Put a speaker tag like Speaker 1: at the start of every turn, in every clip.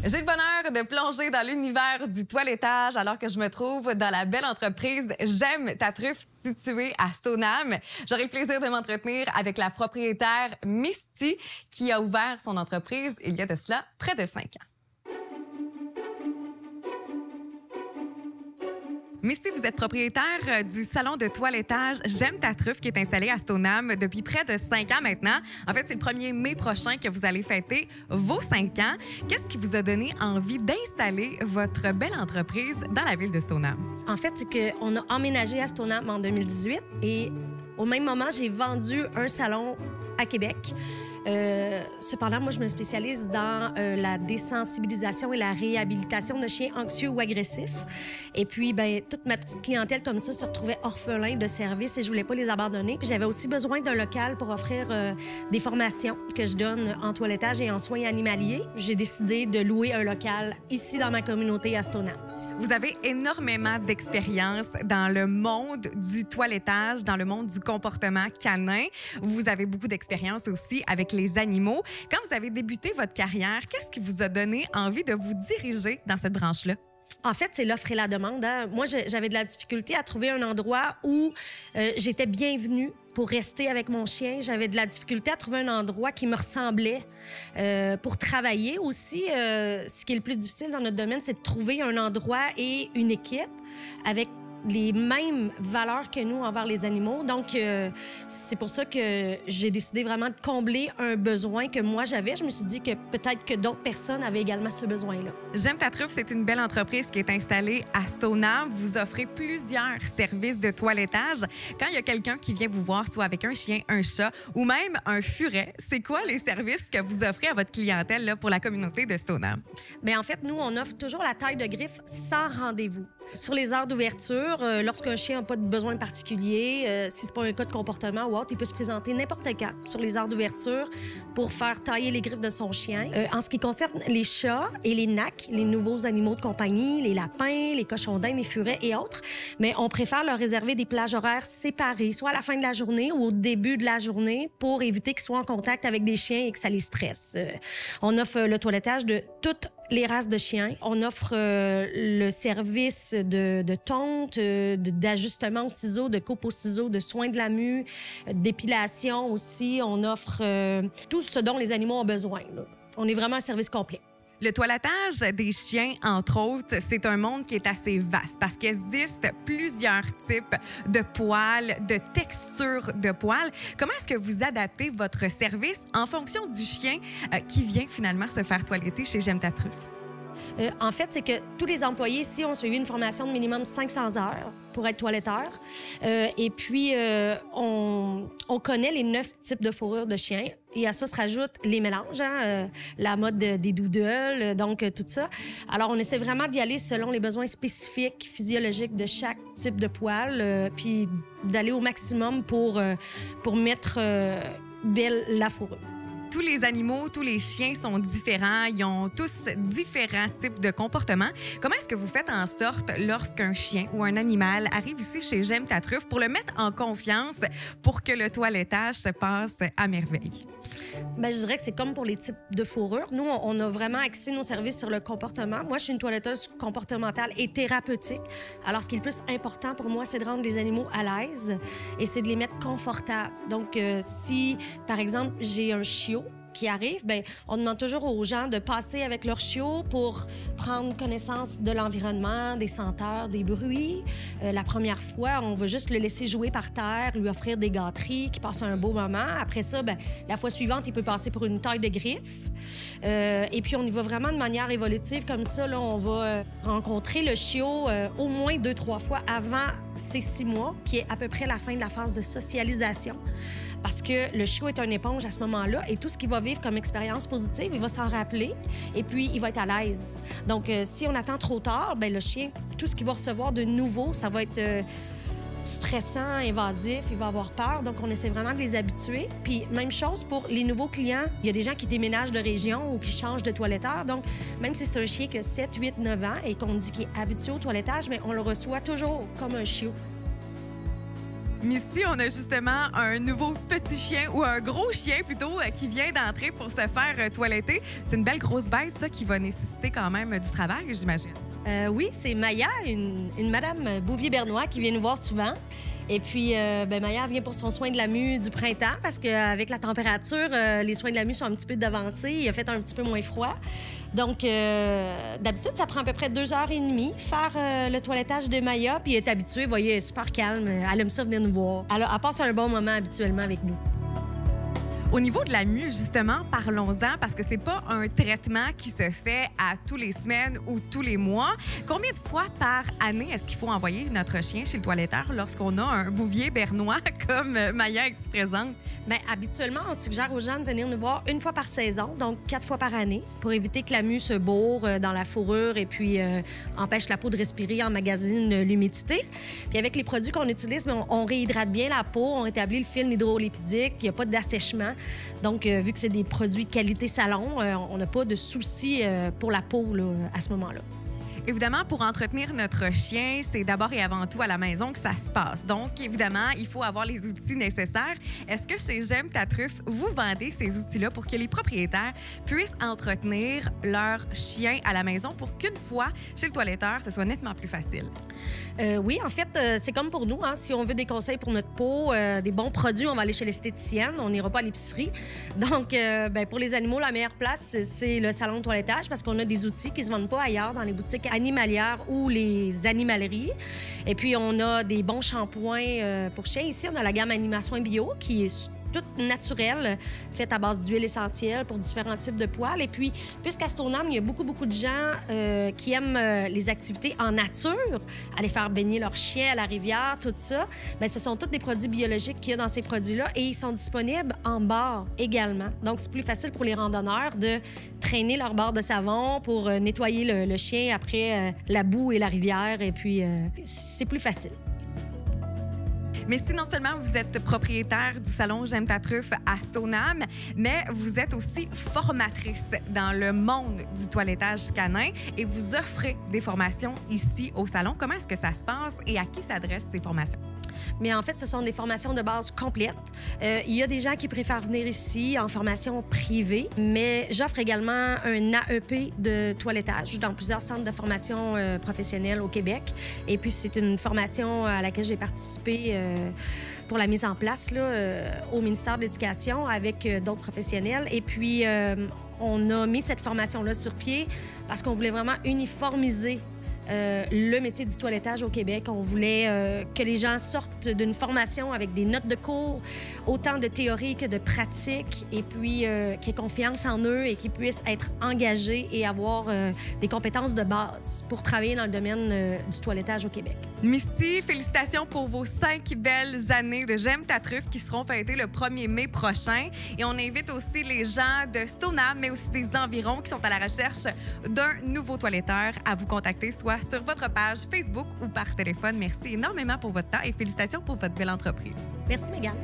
Speaker 1: J'ai le bonheur de plonger dans l'univers du toilettage alors que je me trouve dans la belle entreprise J'aime ta truffe située à Stoneham. J'aurai le plaisir de m'entretenir avec la propriétaire Misty qui a ouvert son entreprise il y a de cela près de 5 ans. Misty, vous êtes propriétaire du salon de toilettage J'aime ta truffe qui est installé à Stoneham depuis près de 5 ans maintenant. En fait, c'est le 1er mai prochain que vous allez fêter vos 5 ans. Qu'est-ce qui vous a donné envie d'installer votre belle entreprise dans la ville de Stoneham?
Speaker 2: En fait, c'est qu'on a emménagé à Stoneham en 2018 et au même moment, j'ai vendu un salon à Québec. Cependant, moi, je me spécialise dans la désensibilisation et la réhabilitation de chiens anxieux ou agressifs. Et puis, ben, toute ma petite clientèle comme ça se retrouvait orphelin de services et je voulais pas les abandonner. Puis j'avais aussi besoin d'un local pour offrir des formations que je donne en toilettage et en soins animaliers. J'ai décidé de louer un local ici dans ma communauté à Stoneham.
Speaker 1: Vous avez énormément d'expérience dans le monde du toilettage, dans le monde du comportement canin. Vous avez beaucoup d'expérience aussi avec les animaux. Quand vous avez débuté votre carrière, qu'est-ce qui vous a donné envie de vous diriger dans cette branche-là?
Speaker 2: En fait, c'est l'offre et la demande. Hein. Moi, j'avais de la difficulté à trouver un endroit où j'étais bienvenue pour rester avec mon chien. J'avais de la difficulté à trouver un endroit qui me ressemblait pour travailler aussi. Ce qui est le plus difficile dans notre domaine, c'est de trouver un endroit et une équipe avec les mêmes valeurs que nous envers les animaux. Donc, c'est pour ça que j'ai décidé vraiment de combler un besoin que moi j'avais. Je me suis dit que peut-être que d'autres personnes avaient également ce besoin-là.
Speaker 1: J'aime ta truffe, c'est une belle entreprise qui est installée à Stoneham. Vous offrez plusieurs services de toilettage. Quand il y a quelqu'un qui vient vous voir, soit avec un chien, un chat ou même un furet, c'est quoi les services que vous offrez à votre clientèle là, pour la communauté de Stoneham?
Speaker 2: Bien, en fait, nous, on offre toujours la taille de griffe sans rendez-vous. Sur les heures d'ouverture, lorsqu'un chien n'a pas de besoin particulier, si c'est pas un cas de comportement ou autre, il peut se présenter n'importe quand sur les heures d'ouverture pour faire tailler les griffes de son chien. En ce qui concerne les chats et les nacs, les nouveaux animaux de compagnie, les lapins, les cochons d'Inde, les furets et autres, mais on préfère leur réserver des plages horaires séparées, soit à la fin de la journée ou au début de la journée pour éviter qu'ils soient en contact avec des chiens et que ça les stresse. On offre le toilettage de toutes les races de chiens. On offre le service de tonte, d'ajustement aux ciseaux, de coupe aux ciseaux, de soins de la mue, d'épilation aussi. On offre tout ce dont les animaux ont besoin, là. On est vraiment un service complet.
Speaker 1: Le toilettage des chiens, entre autres, c'est un monde qui est assez vaste parce qu'il existe plusieurs types de poils, de textures de poils. Comment est-ce que vous adaptez votre service en fonction du chien qui vient finalement se faire toiletter chez J'aime ta truffe?
Speaker 2: En fait, c'est que tous les employés ici ont suivi une formation de minimum 500 heures pour être toiletteur. Et puis, on connaît les 9 types de fourrures de chiens. Et à ça se rajoutent les mélanges, hein, la mode des doodles, donc tout ça. Alors, on essaie vraiment d'y aller selon les besoins spécifiques physiologiques de chaque type de poil, puis d'aller au maximum pour mettre belle la fourrure.
Speaker 1: Tous les animaux, tous les chiens sont différents. Ils ont tous différents types de comportements. Comment est-ce que vous faites en sorte, lorsqu'un chien ou un animal arrive ici chez J'aime ta truffe, pour le mettre en confiance pour que le toilettage se passe à merveille?
Speaker 2: Bien, je dirais que c'est comme pour les types de fourrures. Nous, on a vraiment axé nos services sur le comportement. Moi, je suis une toiletteuse comportementale et thérapeutique. Alors, ce qui est le plus important pour moi, c'est de rendre les animaux à l'aise et c'est de les mettre confortables. Donc, si, par exemple, j'ai un chiot qui arrive, bien, on demande toujours aux gens de passer avec leur chiot pour prendre connaissance de l'environnement, des senteurs, des bruits. La première fois, on va juste le laisser jouer par terre, lui offrir des gâteries, qu'il passe un beau moment. Après ça, bien, la fois suivante, il peut passer pour une taille de griffe. Et puis, on y va vraiment de manière évolutive. Comme ça, là, on va rencontrer le chiot au moins 2-3 fois avant ses 6 mois, qui est à peu près la fin de la phase de socialisation. Parce que le chiot est une éponge à ce moment-là et tout ce qu'il va vivre comme expérience positive, il va s'en rappeler et puis il va être à l'aise. Donc, si on attend trop tard, bien, le chien, tout ce qu'il va recevoir de nouveau, ça va être stressant, invasif, il va avoir peur. Donc, on essaie vraiment de les habituer. Puis, même chose pour les nouveaux clients. Il y a des gens qui déménagent de région ou qui changent de toiletteur. Donc, même si c'est un chien qui a 7, 8, 9 ans et qu'on dit qu'il est habitué au toilettage, mais on le reçoit toujours comme un chiot.
Speaker 1: Misty, on a justement un nouveau petit chien ou un gros chien plutôt qui vient d'entrer pour se faire toiletter. C'est une belle grosse bête, ça, qui va nécessiter quand même du travail, j'imagine.
Speaker 2: Oui, c'est Maya, une madame Bouvier-Bernois qui vient nous voir souvent. Et puis, Maya vient pour son soin de la mue du printemps parce qu'avec la température, les soins de la mue sont un petit peu d'avancée. Il a fait un petit peu moins froid. Donc, d'habitude, ça prend à peu près 2h30 faire le toilettage de Maya. Puis elle est habituée, vous voyez, elle est super calme. Elle aime ça venir nous voir. Elle passe un bon moment habituellement avec nous.
Speaker 1: Au niveau de la mue, justement, parlons-en parce que c'est pas un traitement qui se fait à tous les semaines ou tous les mois. Combien de fois par année est-ce qu'il faut envoyer notre chien chez le toiletteur lorsqu'on a un bouvier bernois comme Maya qui se présente?
Speaker 2: Bien, habituellement, on suggère aux gens de venir nous voir une fois par saison, donc 4 fois par année, pour éviter que la mue se bourre dans la fourrure et puis empêche la peau de respirer, emmagasine l'humidité. Puis avec les produits qu'on utilise, on réhydrate bien la peau, on rétablit le film hydrolipidique, il n'y a pas d'assèchement. Donc, vu que c'est des produits qualité salon, on n'a pas de soucis pour la peau là, à ce moment-là.
Speaker 1: Évidemment, pour entretenir notre chien, c'est d'abord et avant tout à la maison que ça se passe. Donc, évidemment, il faut avoir les outils nécessaires. Est-ce que chez J'aime ta truffe, vous vendez ces outils-là pour que les propriétaires puissent entretenir leur chien à la maison pour qu'une fois chez le toiletteur, ce soit nettement plus facile?
Speaker 2: Oui, en fait, c'est comme pour nous. Hein, si on veut des conseils pour notre peau, des bons produits, on va aller chez l'esthéticienne. On n'ira pas à l'épicerie. Donc, pour les animaux, la meilleure place, c'est le salon de toilettage parce qu'on a des outils qui ne se vendent pas ailleurs dans les boutiques animalières ou les animaleries. Et puis, on a des bons shampoings pour chiens. Ici, on a la gamme Animation Bio qui est toute naturelle, faite à base d'huile essentielle pour différents types de poils. Et puis, puisqu'à Stoneham, il y a beaucoup de gens qui aiment les activités en nature, aller faire baigner leur chien à la rivière, tout ça, bien, ce sont tous des produits biologiques qu'il y a dans ces produits-là et ils sont disponibles en barre également. Donc, c'est plus facile pour les randonneurs de traîner leur barre de savon pour nettoyer le chien après la boue et la rivière. Et puis, c'est plus facile.
Speaker 1: Mais si non seulement vous êtes propriétaire du salon J'aime ta truffe à Stoneham, mais vous êtes aussi formatrice dans le monde du toilettage canin et vous offrez des formations ici au salon. Comment est-ce que ça se passe et à qui s'adressent ces formations?
Speaker 2: Mais en fait, ce sont des formations de base complètes. Il y a des gens qui préfèrent venir ici en formation privée, mais j'offre également un AEP de toilettage dans plusieurs centres de formation professionnelle au Québec. Et puis, c'est une formation à laquelle j'ai participé pour la mise en place là, au ministère de l'Éducation avec d'autres professionnels. Et puis, on a mis cette formation-là sur pied parce qu'on voulait vraiment uniformiser le métier du toilettage au Québec. On voulait que les gens sortent d'une formation avec des notes de cours, autant de théorie que de pratique, et puis qu'ils aient confiance en eux et qu'ils puissent être engagés et avoir des compétences de base pour travailler dans le domaine du toilettage au Québec.
Speaker 1: Misty, félicitations pour vos 5 belles années de J'aime ta truffe qui seront fêtées le 1er mai prochain. Et on invite aussi les gens de Stoneham, mais aussi des environs qui sont à la recherche d'un nouveau toiletteur à vous contacter, soit sur votre page Facebook ou par téléphone. Merci énormément pour votre temps et félicitations pour votre belle entreprise.
Speaker 2: Merci, Mégane.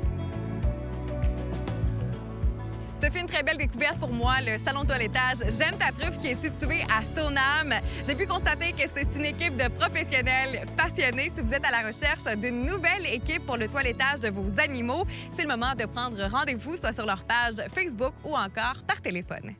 Speaker 1: Ça fait une très belle découverte pour moi, le salon de toilettage J'aime ta truffe qui est situé à Stoneham. J'ai pu constater que c'est une équipe de professionnels passionnés. Si vous êtes à la recherche d'une nouvelle équipe pour le toilettage de vos animaux, c'est le moment de prendre rendez-vous, soit sur leur page Facebook ou encore par téléphone.